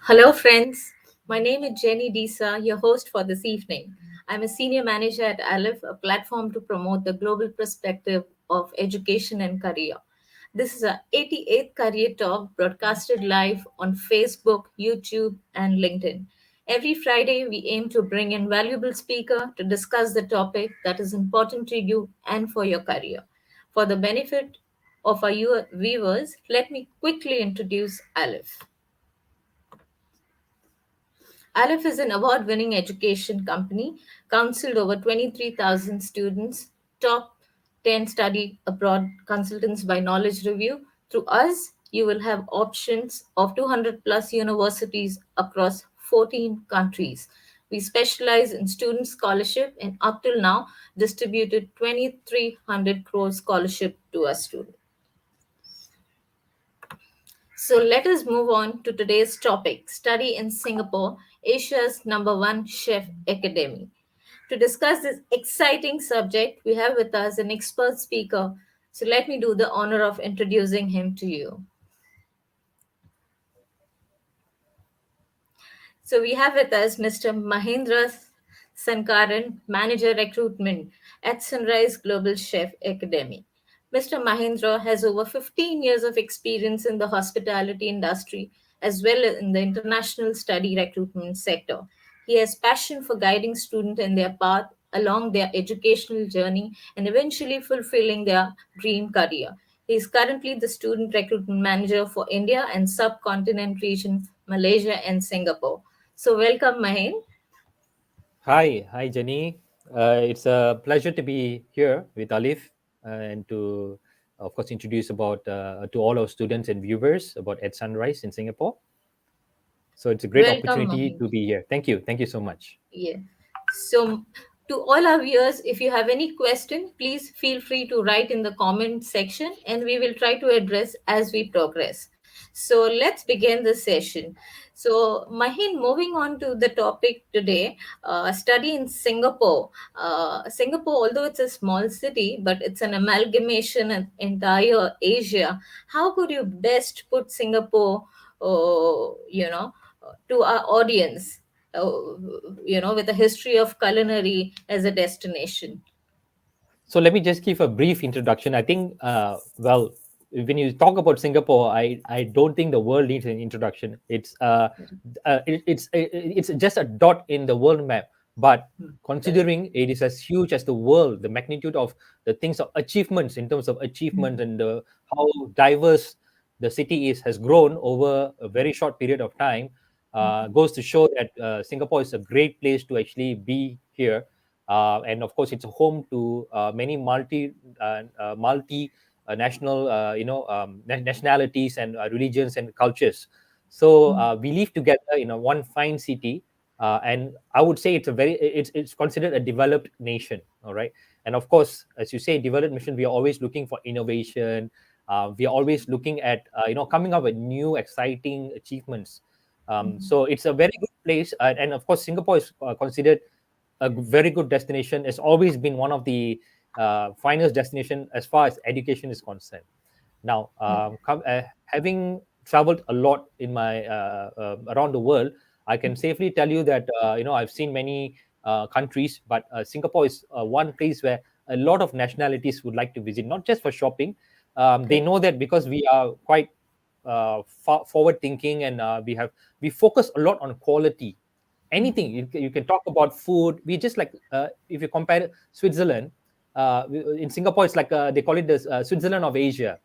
Hello, friends. My name is Jenny Disa, your host for this evening. I'm a senior manager at Aleph, a platform to promote the global perspective of education and career. This is our 88th Career Talk broadcasted live on Facebook, YouTube, and LinkedIn. Every Friday, we aim to bring in valuable speaker to discuss the topic that is important to you and for your career. For the benefit of our viewers, let me quickly introduce Aleph. Aleph is an award winning education company, counseled over 23,000 students, top 10 study abroad consultants by Knowledge Review. Through us, you will have options of 200 plus universities across 14 countries. We specialize in student scholarship and up till now distributed 2,300 crore scholarship to our students. So let us move on to today's topic, Study in Singapore, Asia's number one chef academy. To discuss this exciting subject, we have with us an expert speaker. So let me do the honor of introducing him to you. So we have with us Mr. Mahendra Sankaran, Manager Recruitment at Sunrise Global Chef Academy. Mr. Mahendra has over 15 years of experience in the hospitality industry as well as in the international study recruitment sector. He has passion for guiding students in their path along their educational journey and eventually fulfilling their dream career. He is currently the student recruitment manager for India and subcontinent region, Malaysia and Singapore. So welcome, Mahin. Hi, Jenny. It's a pleasure to be here with Alif and to, of course, introduce about to all our students and viewers about At-Sunrice in Singapore. So it's a great Welcome, opportunity Mahin. to be here. Thank you so much. Yeah. So, to all our viewers, if you have any question, please feel free to write in the comment section and we will try to address as we progress. So, let's begin the session. So, Mahin, moving on to the topic today, study in Singapore. Singapore, although it's a small city, but it's an amalgamation of entire Asia. How could you best put Singapore, to our audience? uh, with a history of culinary as a destination. So let me just give a brief introduction. I think, when you talk about Singapore, I don't think the world needs an introduction. It's just a dot in the world map. But Correct. considering it is as huge as the world, the magnitude of the things of achievements in terms of achievement and how diverse the city is has grown over a very short period of time, goes to show that Singapore is a great place to actually be here, and of course it's a home to many multi national nationalities and religions and cultures. So we live together in a one fine city, and I would say it's considered a developed nation. All right. And of course, as you say, developed nation, we are always looking for innovation. We are always looking at coming up with new exciting achievements. So it's a very good place, and of course Singapore is considered a very good destination. It's always been one of the finest destination as far as education is concerned. Now, having traveled a lot in my around the world, I can safely tell you that I've seen many countries, but Singapore is one place where a lot of nationalities would like to visit, not just for shopping. They Correct. know that because we are quite forward thinking, and we focus a lot on quality. Anything you can talk about food. We just like, if you compare Switzerland, in Singapore it's like, they call it the Switzerland of Asia.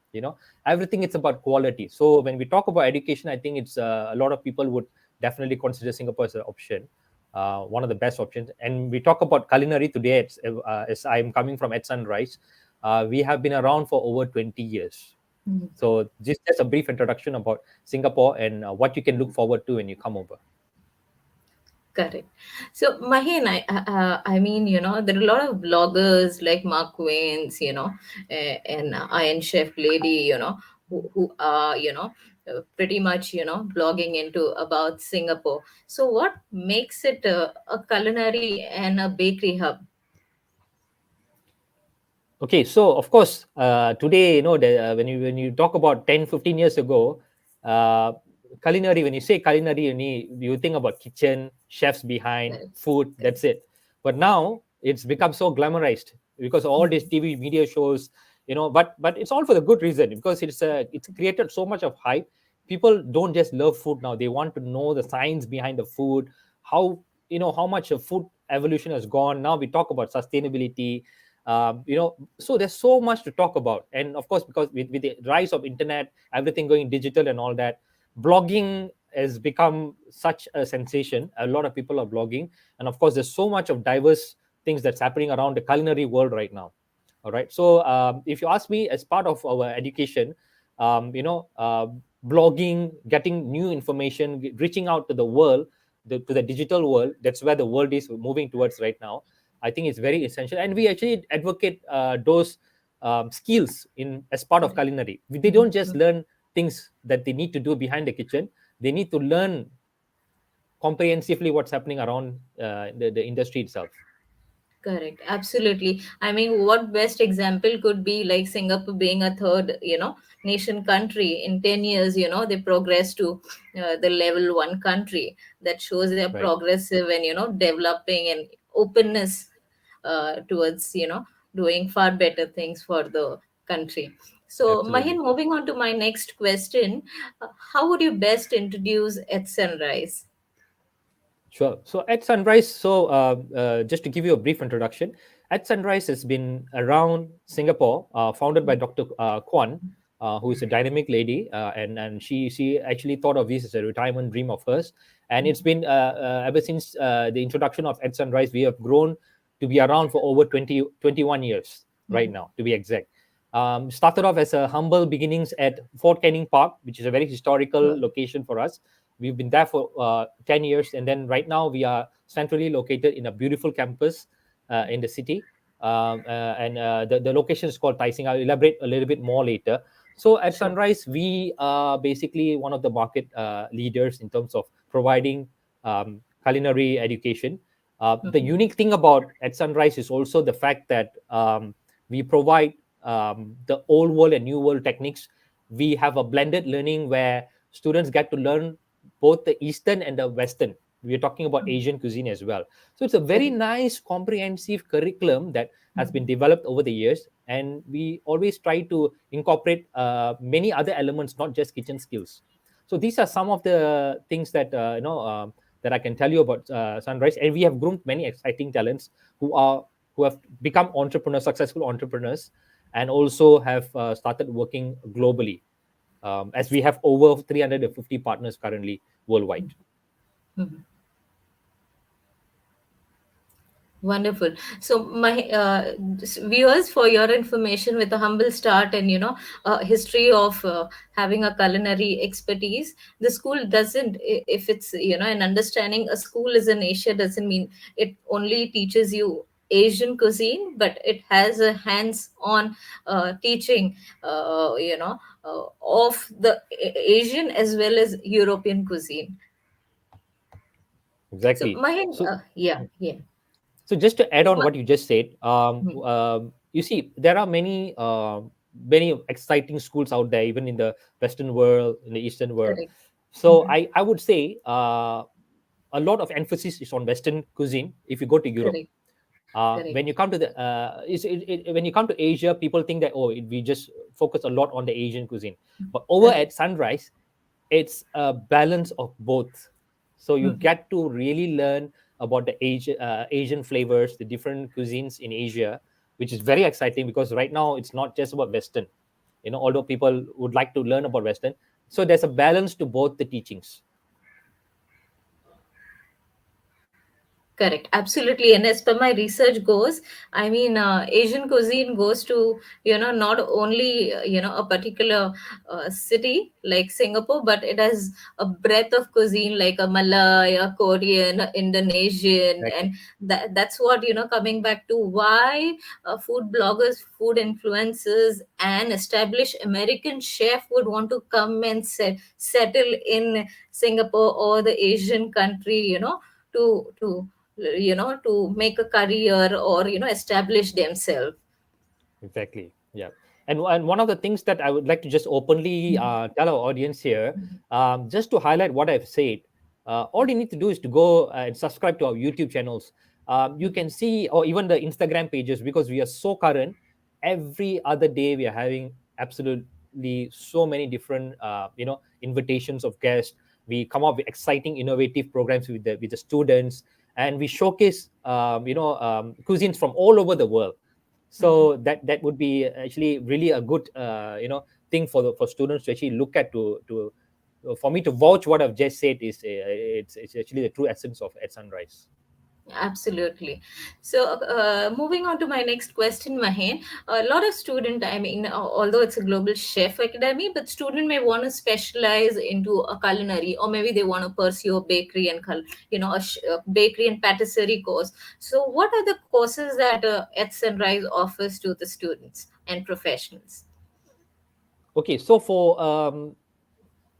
Everything, it's about quality. So when we talk about education, I think it's a lot of people would definitely consider Singapore as an option, one of the best options. And we talk about culinary today. As I'm coming from At-Sunrice, we have been around for over 20 years. Mhm. So just a brief introduction about Singapore and what you can look forward to when you come over. Correct. So, Mahin, I mean, there are a lot of bloggers like Mark Wayne's, and Iron Chef Lady, who are, pretty much, blogging into about Singapore. So, what makes it a culinary and a bakery hub? Okay, so of course, today, when you talk about 10, 15 years ago, uh, culinary, when you say culinary, you think about kitchen, chefs behind, Correct. food, Correct. that's it. But now it's become so glamorized because all these Mhm. TV media shows, but it's all for the good reason, because it's created so much of hype. People don't just love food now; they want to know the science behind the food, how how much of food evolution has gone. Now we talk about sustainability, so there's so much to talk about. And of course, because with the rise of internet, everything going digital and all that, blogging has become such a sensation. A lot of people are blogging, and of course there's so much of diverse things that's happening around the culinary world right now. All right, so if you ask me, as part of our education, blogging, getting new information, reaching out to the world, to the digital world, that's where the world is moving towards right now. I think it's very essential, and we actually advocate those skills in as part of Correct. culinary. They don't Mhm. just learn things that they need to do behind the kitchen. They need to learn comprehensively what's happening around the industry itself. Correct. Absolutely. I mean, what best example could be like Singapore being a third, nation country in 10 years, they progress to the level one country. That shows they're Right. progressive and, developing and openness towards, doing far better things for the country. So, Absolutely. Mahin, moving on to my next question, how would you best introduce at sunrise? Sure. So at Sunrise, just to give you a brief introduction, at Sunrise has been around Singapore, founded by Dr. Kwan, who is a dynamic lady, and she actually thought of this as a retirement dream of hers, and it's been ever since the introduction of at Sunrise, we have grown to be around for over 21 years right Mhm. now, to be exact. Started off as a humble beginnings at Fort Canning Park, which is a very historical Wow. location for us. We've been there for 10 years, and then right now we are centrally located in a beautiful campus in the city. And the location is called Taising. I'll elaborate a little bit more later. So at Sure. Sunrise, we are basically one of the market leaders in terms of providing culinary education. The Mhm. unique thing about at Sunrise is also the fact that we provide the old world and new world techniques. We have a blended learning where students get to learn both the Eastern and the Western. We're talking about Mhm. Asian cuisine as well. So it's a very Correct. nice, comprehensive curriculum that has been Mhm. developed over the years. And we always try to incorporate many other elements, not just kitchen skills. So these are some of the things that, that I can tell you about Sunrise. And we have groomed many exciting talents who have become entrepreneurs, successful entrepreneurs, and also have started working globally, as we have over 350 partners currently worldwide. Mhm. Wonderful. So, my viewers, for your information, with a humble start and history of having a culinary expertise, the school doesn't. If it's an understanding, a school is in Asia doesn't mean it only teaches you Asian cuisine, but it has a hands-on teaching, of the Asian as well as European cuisine. So, Exactly. Mahin, So, yeah, yeah. so just to add on Wha- what you just said, hmm, you see, there are many exciting schools out there, even in the Western world, in the Eastern world. correct. So I would say a lot of emphasis is on Western cuisine. If you go to Europe, Correct, correct. when you come to when you come to Asia, people think that, we just focus a lot on the Asian cuisine, but over Correct. at Sunrise, it's a balance of both. So you Mhm. get to really learn about the Asian flavors, the different cuisines in Asia, which is very exciting because right now it's not just about Western. Although people would like to learn about Western, so there's a balance to both the teachings. Correct, absolutely. And as per my research goes, I mean, Asian cuisine goes to, not only, a particular city like Singapore, but it has a breadth of cuisine like a Malay, a Korean, a Indonesian. Exactly. And that's what, coming back to why food bloggers, food influencers, and established American chef would want to come and settle in Singapore or the Asian country, to make a career or establish themselves. Exactly. Yeah. And one of the things that I would like to just openly tell our audience here, just to highlight what I've said, all you need to do is to go and subscribe to our YouTube channels. You can see, or even the Instagram pages, because we are so current. Every other day, we are having absolutely so many different, invitations of guests. We come up with exciting, innovative programs with the students, and we showcase, cuisines from all over the world. So that would be actually really a good thing for students to actually look at, to for me to vouch what I've just said is it's actually the true essence of At Sunrise. Absolutely. So, moving on to my next question, Mahen. A lot of student, I mean, although it's a global chef academy, but student may want to specialize into a culinary, or maybe they want to pursue a bakery and, a bakery and patisserie course. So, what are the courses that at Sunrise offers to the students and professionals? Okay, so for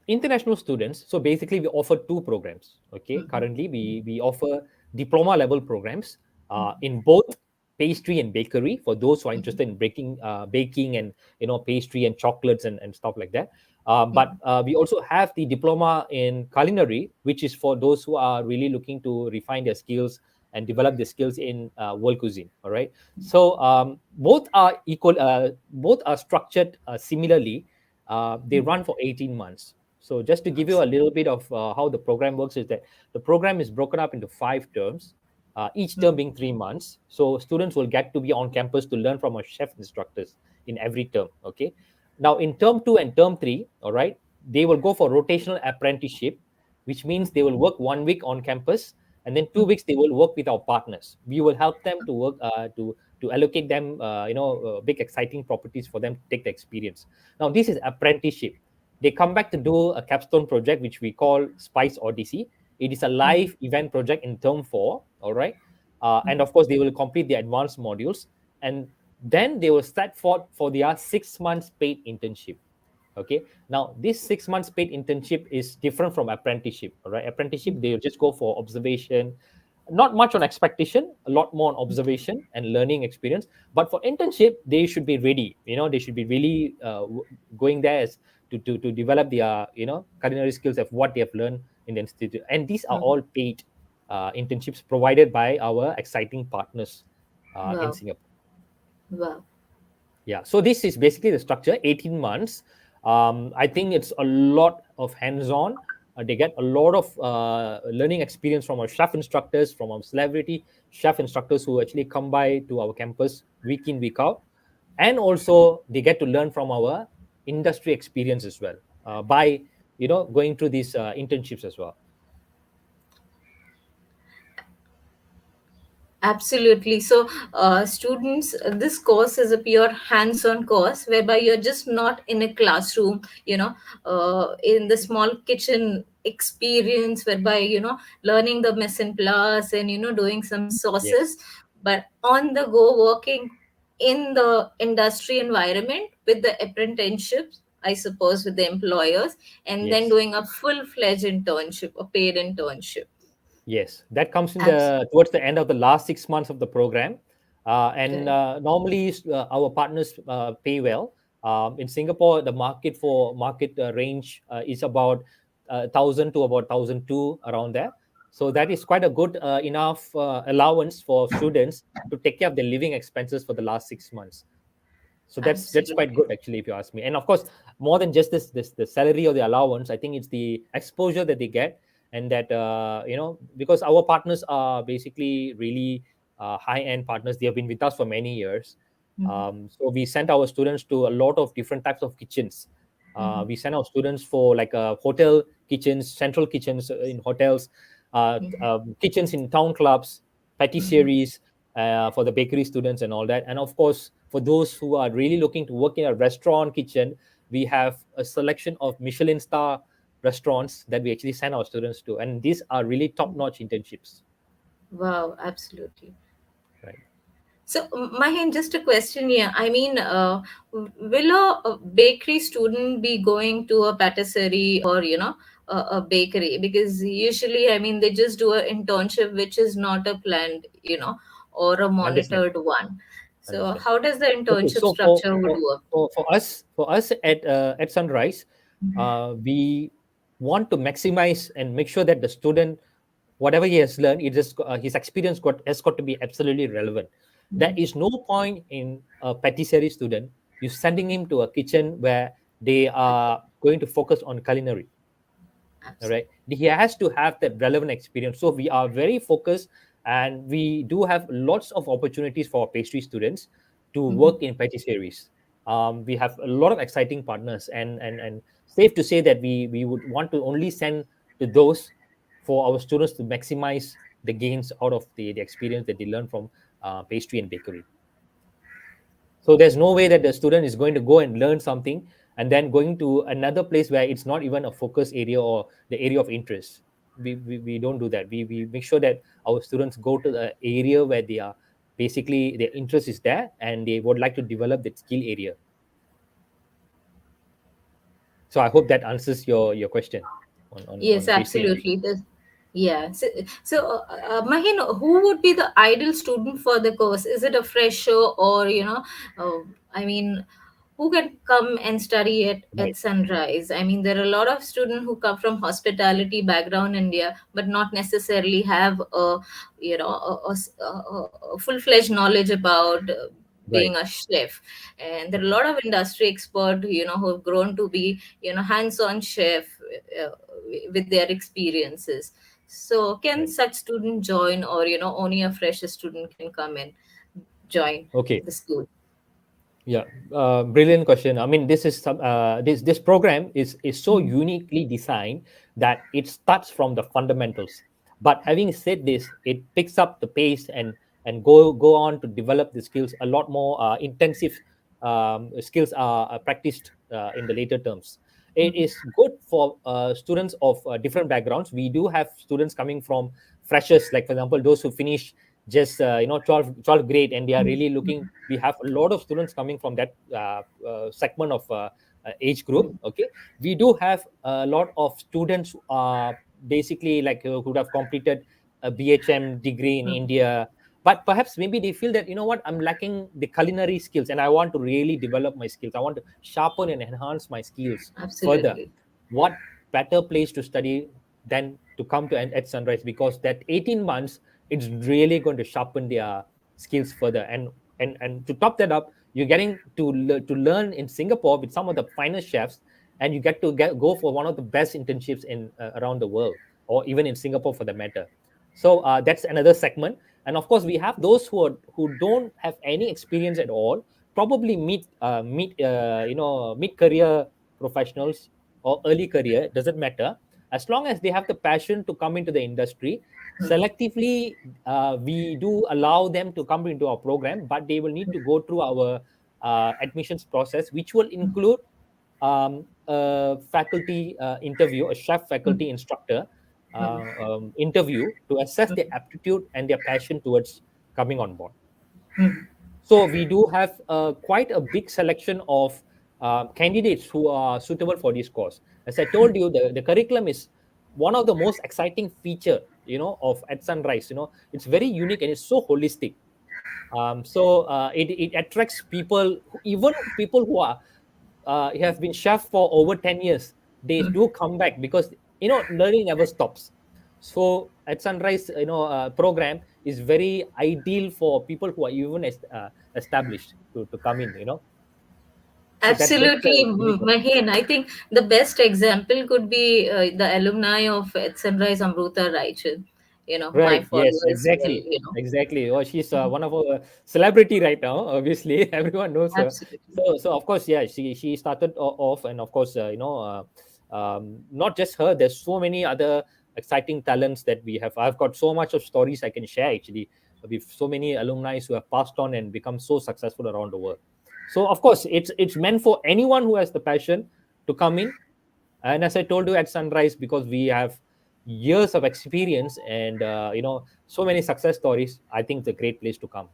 international students, so basically we offer two programs. Okay, currently we offer diploma level programs in both pastry and bakery, for those who are interested in baking and pastry and chocolates and stuff like that. But we also have the diploma in culinary, which is for those who are really looking to refine their skills and develop their skills in world cuisine. All right, so both are equal, both are structured similarly. They run for 18 months. So just to give you a little bit of how the program works, is that the program is broken up into 5 terms, each term being 3 months. So students will get to be on campus to learn from our chef instructors in every term. Okay. Now in term 2 and term 3, all right, they will go for rotational apprenticeship, which means they will work 1 week on campus, and then 2 weeks they will work with our partners. We will help them to work to allocate them big exciting properties for them to take the experience. Now this is apprenticeship. They come back to do a capstone project, which we call Spice Odyssey. It is a live event project in term 4, all right? And of course, they will complete the advanced modules, and then they will start forth for their 6 months paid internship. Okay. Now, this 6 months paid internship is different from apprenticeship. All right. Apprenticeship, they just go for observation, not much on expectation, a lot more on observation and learning experience. But for internship, they should be ready. They should be really going there as to develop their culinary skills of what they have learned in the institute. And these are all paid internships provided by our exciting partners in Wow. Singapore. Wow. Yeah, so this is basically the structure, 18 months. I think it's a lot of hands-on. They get a lot of learning experience from our chef instructors, from our celebrity chef instructors who actually come by to our campus week in, week out. And also they get to learn from our industry experience as well, by going through these internships as well. Absolutely. So, students, this course is a pure hands-on course whereby you're just not in a classroom, in the small kitchen experience, whereby, learning the mise en place and, doing some sauces, Yes, but on the go working in the industry environment with the apprenticeships, I suppose, with the employers, and then yes. doing a full-fledged internship, a paid internship. Yes, that comes in Abs- the towards the end of the last 6 months of the program, and Correct. normally our partners pay well. In Singapore, the market range is about 1,000 to about 1,002 around there. So that is quite a good enough allowance for students to take care of their living expenses for the last 6 months. So that's quite Absolutely. good actually, if you ask me. And of course, more than just this the salary or the allowance, I think it's the exposure that they get, and that because our partners are basically really high end partners. They have been with us for many years. So we sent our students to a lot of different types of kitchens. We send our students for like hotel kitchens, central kitchens in hotels, kitchens in town clubs, patisseries for the bakery students and all that. And of course, for those who are really looking to work in a restaurant kitchen, we have a selection of Michelin star restaurants that we actually send our students to. And these are really top notch internships, Wow, absolutely. right? So, Mahen, just a question here. I mean, will a bakery student be going to a patisserie or, a bakery? Because usually, I mean, they just do an internship, which is not a planned, or a Understand. monitored one. So Understand. how does the Okay, internship so structure would work? for us at Sunrise, we want to maximize and make sure that the student, whatever he has learned, his experience has got to be absolutely relevant. There is no point in a patisserie student you sending him to a kitchen where they are going to focus on culinary. All Absolutely. right, he has to have that relevant experience. So we are very focused, and we do have lots of opportunities for pastry students to work in patisseries. We have a lot of exciting partners, and safe to say that we would want to only send to those for our students to maximize the gains out of the experience that they learn from pastry and bakery. So there's no way that the student is going to go and learn something and then going to another place where it's not even a focus area or the area of interest. We don't do that. We make sure that our students go to the area where they are basically their interest is there and they would like to develop that skill area. So I hope that answers your question on Yes, pastry and absolutely. bakery. Yeah. So, Mahin, who would be the ideal student for the course? Is it a fresher, or I mean, who can come and study at Right. Sunrise? I mean, there are a lot of students who come from hospitality background India, but not necessarily have a full fledged knowledge about Right. being a chef. And there are a lot of industry experts, who have grown to be hands on chef uh, with their experiences. So can Right. such student join, or only a fresh student can come and join Okay. the school? Yeah, brilliant question. I mean, this program is so Mhm. uniquely designed that it starts from the fundamentals. But having said this, it picks up the pace and go on to develop the skills. A lot more intensive skills are practiced in the later terms. It is good for students of different backgrounds. We do have students coming from freshers, like for example, those who finish just 12th grade and they are really looking. We have a lot of students coming from that segment of age group. Okay, we do have a lot of students who are basically like who would have completed a BHM degree in India, but perhaps maybe they feel that, I'm lacking the culinary skills and I want to really develop my skills. I want to sharpen and enhance my skills further. Absolutely. What better place to study than to come to at Sunrise, because that 18 months it's really going to sharpen their skills further. And to top that up, you're getting to learn in Singapore with some of the finest chefs, and you get to go for one of the best internships in around the world, or even in Singapore for the matter. So that's another segment. And of course we have those who don't have any experience at all, probably mid career professionals or early career, doesn't matter. As long as they have the passion to come into the industry, selectively we do allow them to come into our program, but they will need to go through our admissions process, which will include a faculty interview, a chef faculty instructor interview to assess their aptitude and their passion towards coming on board. So we do have quite a big selection of candidates who are suitable for this course. As I told you, the curriculum is one of the most exciting feature, of at Sunrise. It's very unique and it's so holistic. So it attracts people, even people who are have been chef for over 10 years. They do come back because learning never stops. So at Sunrise, program is very ideal for people who are even established to come in. So that's Absolutely, the unique one. Mahin. I think the best example could be the alumni of At Sunrise, Amruta Raichan. My Right. Yes. follower as well. Exactly. Exactly. Oh, she's one of our celebrity right now. Obviously, everyone knows her. Absolutely. So of course, yeah, she started off, and of course, not just her. There's so many other exciting talents that we have. I've got so much of stories I can share actually with so many alumni who have passed on and become so successful around the world. So of course, it's meant for anyone who has the passion to come in. And as I told you, at Sunrise, because we have years of experience and so many success stories, I think it's a great place to come.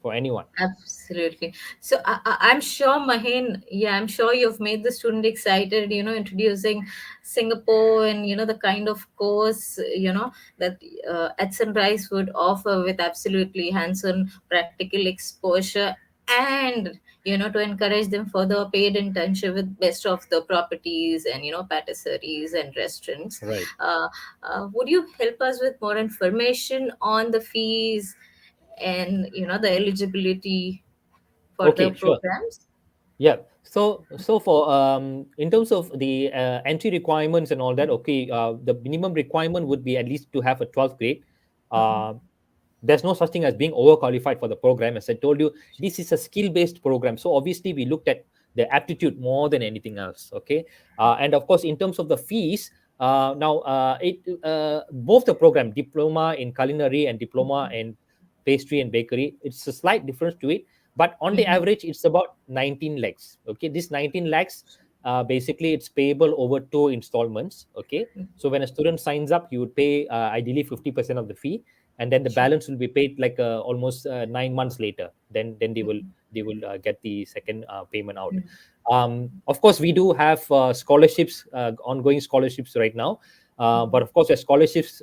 for anyone. Absolutely. So I'm sure, Mahin, yeah, I'm sure you've made the student excited, introducing Singapore and, the kind of course, that at Sunrise would offer with absolutely hands-on practical exposure and, to encourage them for the paid internship with best of the properties and, patisseries and restaurants. Right. Uh, would you help us with more information on the fees and the eligibility for the Okay, sure. programs? Yeah. So for in terms of the entry requirements and all that, okay, the minimum requirement would be at least to have a 12th grade. Mhm. Uh, there's no such thing as being overqualified for the program. As I told you, this is a skill-based program. So obviously, we looked at the aptitude more than anything else. Okay, and of course, in terms of the fees, now it both the program, diploma in culinary and diploma in pastry and bakery, it's a slight difference to it, but on the Mhm. average it's about 19 lakhs. Okay, this 19 lakhs, basically it's payable over two installments. Okay, so when a student signs up, you would pay ideally 50% of the fee, and then the Sure. balance will be paid like almost 9 months later. Then Mhm. they will get the second payment out. Mhm. Of course, we do have scholarships, ongoing scholarships right now, but of course, the scholarships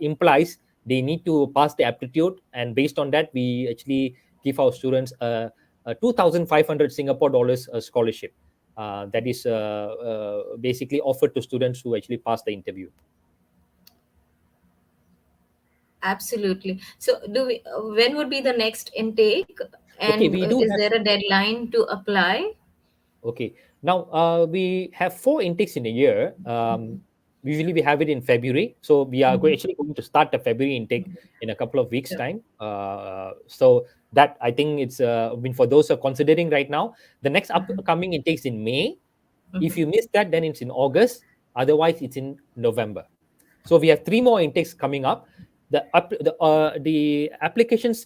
implies they need to pass the aptitude, and based on that, we actually give our students a 2,500 Singapore dollars scholarship that is basically offered to students who actually pass the interview. Absolutely. So, when would be the next intake, Okay, and we do is have. there a deadline to apply? Okay. Now, we have four intakes in a year. Usually, we have it in February. So, we are Mhm. actually going to start the February intake in a couple of weeks' Sure. time. So, that I think it's, I mean, for those who are considering right now, the next upcoming intakes in May. If Mhm. you miss that, then it's in August. Otherwise, it's in November. So we have three more intakes coming up. The applications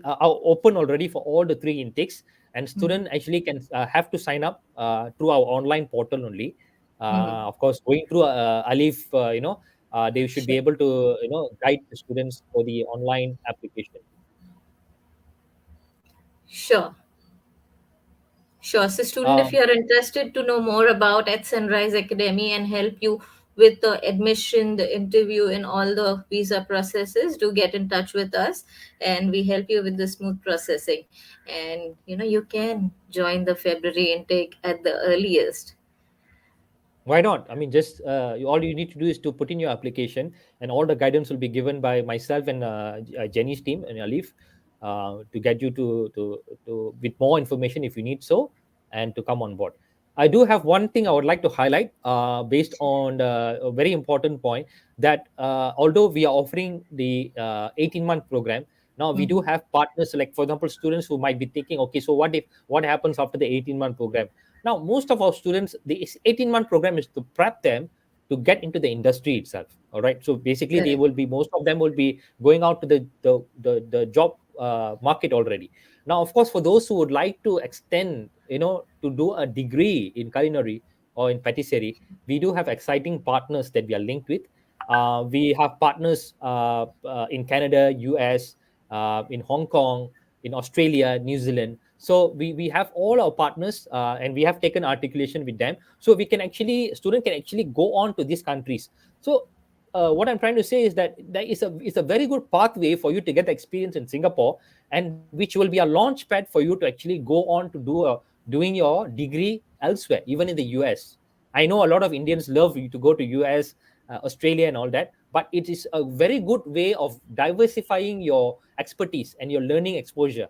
are open already for all the three intakes, and Mhm. student actually can have to sign up through our online portal only. Mhm. Of course, going through Alif, they should be Sure. able to guide the students for the online application. Sure. Sure. So, student, if Um, you are interested to know more about at Sunrise Academy and help you with the admission, the interview, and all the visa processes, do get in touch with us, and we help you with the smooth processing. And you can join the February intake at the earliest. Why not? I mean, just all you need to do is to put in your application, and all the guidance will be given by myself and Jenny's team and Alif to get you to with more information if you need so, and to come on board. I do have one thing I would like to highlight based on a very important point that although we are offering the 18-month program, now we do Mhm. have partners like, for example, students who might be thinking, okay, so what happens after the 18-month program? Now, most of our students, the 18-month program is to prep them to get into the industry itself. All right. So basically, Correct. most of them will be going out to the job market already. Now, of course, for those who would like to extend, to do a degree in culinary or in patisserie, we do have exciting partners that we are linked with. We have partners in Canada, US, in Hong Kong, in Australia, New Zealand. So we have all our partners, and we have taken articulation with them. So we can actually student can actually go on to these countries. So what I'm trying to say is that there is a very good pathway for you to get the experience in Singapore, and which will be a launch pad for you to actually go on to doing your degree elsewhere, even in the US. I know a lot of Indians love you to go to US, Australia, and all that, but it is a very good way of diversifying your expertise and your learning exposure.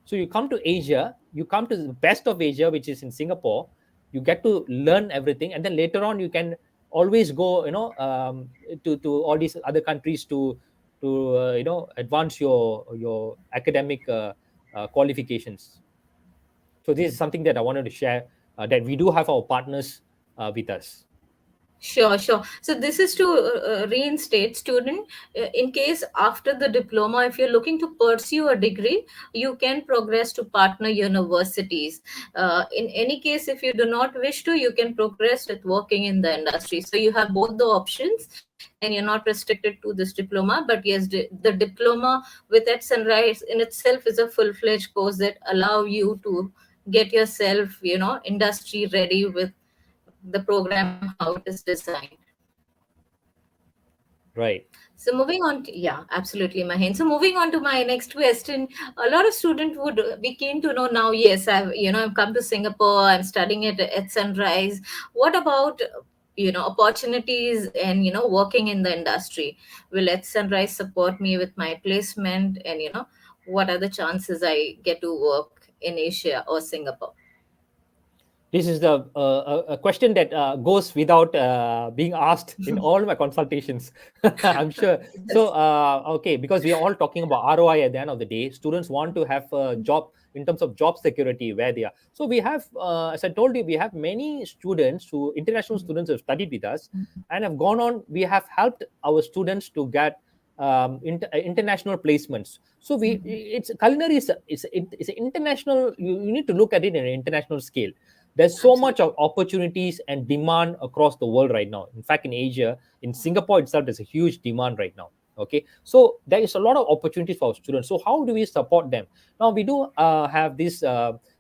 So you come to Asia, you come to the best of Asia, which is in Singapore. You get to learn everything, and then later on, you can always go, to all these other countries to advance your academic qualifications. So this is something that I wanted to share, that we do have our partners with us. Sure, sure. So this is to reinstate student, in case after the diploma, if you're looking to pursue a degree, you can progress to partner universities. In any case, if you do not wish to, you can progress with working in the industry. So you have both the options, and you're not restricted to this diploma. But yes, the diploma with at Sunrise in itself is a full-fledged course that allow you to get yourself, industry ready with the program how it is designed. Right. So moving on to, yeah, absolutely, Mahin. So moving on to my next question, a lot of students would be keen to know now. Yes, I've come to Singapore. I'm studying at Sunrise. What about opportunities and working in the industry? Will at Sunrise support me with my placement? And what are the chances I get to work in Asia or Singapore? This is a question that goes without being asked in all my consultations. I'm sure. So, Yes, okay, because we are all talking about ROI at the end of the day. Students want to have a job in terms of job security where they are. So, we have, as I told you, we have many students who, international students, have studied with us and have gone on. We have helped our students to get international placements. So, it's culinary it's an international. You need to look at it in an international scale. There's so much absolutely. of opportunities and demand across the world right now. In fact, in Asia, in Singapore itself, there's a huge demand right now. Okay, so there is a lot of opportunities for our students. So how do we support them? Now we do have this.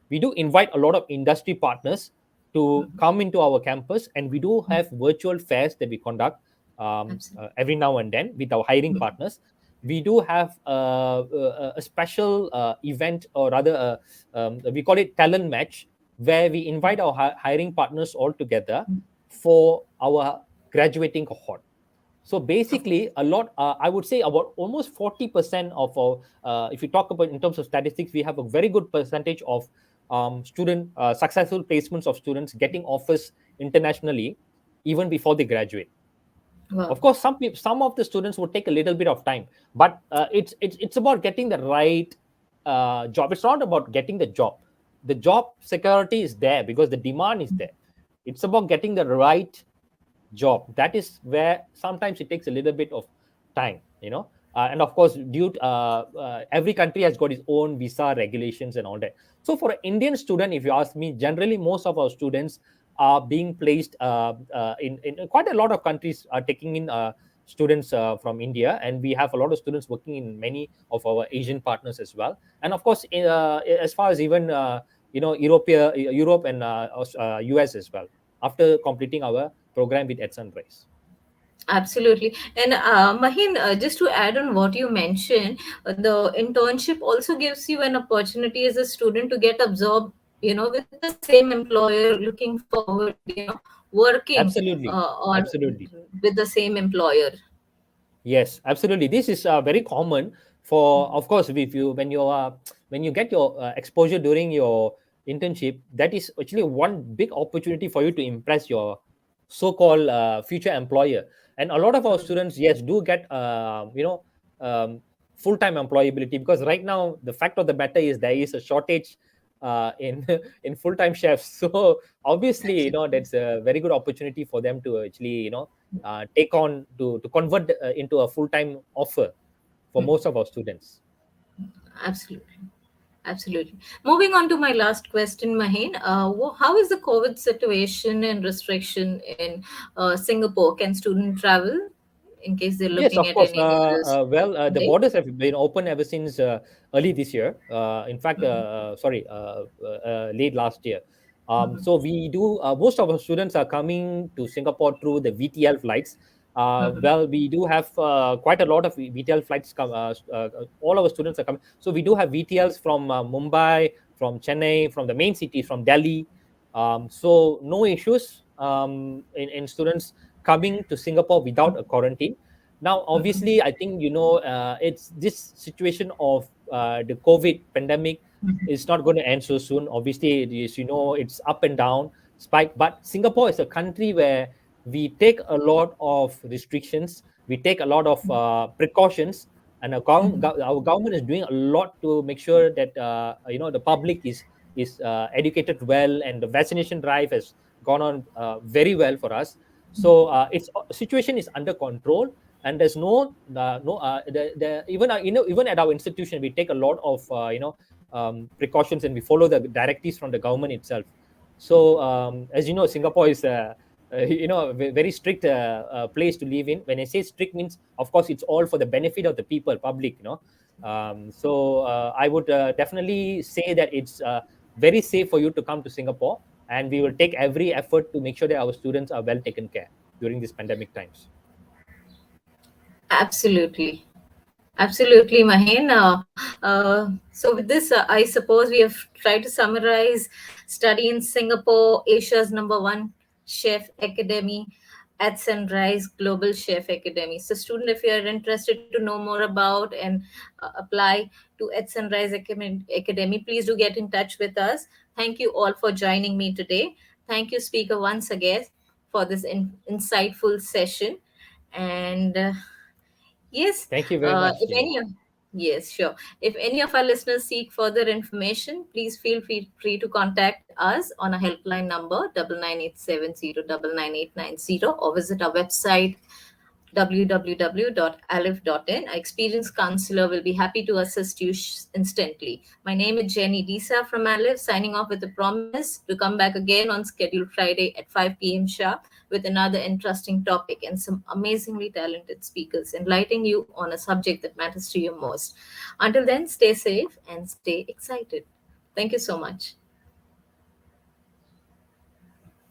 We do invite a lot of industry partners to come into our campus, and we do have virtual fairs that we conduct Absolutely. every now and then with our hiring partners. We do have a special event, or rather, we call it talent match, where we invite our hiring partners all together for our graduating cohort. So basically, a lot, I would say about almost 40% of our, if you talk about in terms of statistics, we have a very good percentage of student successful placements of students getting offers internationally even before they graduate. Wow. Of course, some of the students would take a little bit of time, but it's about getting the right job. It's not about getting the job. The job security is there because the demand is there. It's about getting the right job. That is where sometimes it takes a little bit of time, and of course, every country has got its own visa regulations and all that. So for an Indian student, if you ask me, generally most of our students are being placed in quite a lot of countries are taking in students from India, and we have a lot of students working in many of our Asian partners as well. And of course, as far as even Europe and US as well, after completing our program with At Sunrise. Absolutely. And Mahin, just to add on what you mentioned, the internship also gives you an opportunity as a student to get absorbed, with the same employer, looking forward, working Absolutely, on absolutely. with the same employer. Yes, absolutely. This is very common for, of course, if you when you get your exposure during your internship, that is actually one big opportunity for you to impress your so-called future employer. And a lot of our students, yes, do get um, full-time employability, because right now the fact of the matter is there is a shortage in in full-time chefs. So obviously, Absolutely. that's a very good opportunity for them to actually take on to convert into a full-time offer for most of our students. Absolutely. Absolutely. Moving on to my last question, Mahin. How is the COVID situation and restriction in Singapore? Can student travel in case they're Yes, looking of at course. any news? The Right? borders have been open ever since early this year. In fact, sorry, late last year. So we do. Most of our students are coming to Singapore through the VTL flights. Well, we do have quite a lot of VTL flights come. All our students are coming. So we do have VTLs from Mumbai, from Chennai, from the main cities, from Delhi. So no issues in students coming to Singapore without a quarantine. Now, obviously, I think it's this situation of the COVID pandemic is not going to end so soon. Obviously, it's up and down, spike. But Singapore is a country where we take a lot of restrictions, we take a lot of precautions, and our government is doing a lot to make sure that the public is educated well, and the vaccination drive has gone on very well for us. So its situation is under control, and there's even even at our institution we take a lot of precautions, and we follow the directives from the government itself. So as you know, Singapore is a very strict place to live in. When I say strict, means of course it's all for the benefit of the people, public. So I would definitely say that it's very safe for you to come to Singapore, and we will take every effort to make sure that our students are well taken care during these pandemic times. Absolutely. Absolutely, Mahin. So, with this, I suppose we have tried to summarize study in Singapore, Asia's number one chef academy, at Sunrise Global Chef Academy. So, student, if you are interested to know more about and apply to at Sunrise Academy, please do get in touch with us. Thank you all for joining me today. Thank you, speaker, once again for this insightful session. And yes, Thank you very much, if Jenny. any of yes, sure. If any of our listeners seek further information, please feel free to contact us on a helpline number 9987099890, or visit our website www.alif.in. Our experienced counselor will be happy to assist you instantly. My name is Jenny Disa from Alif, signing off with a promise to come back again on scheduled Friday at 5 p.m. sharp with another interesting topic and some amazingly talented speakers, enlightening you on a subject that matters to you most. Until then, stay safe and stay excited. Thank you so much.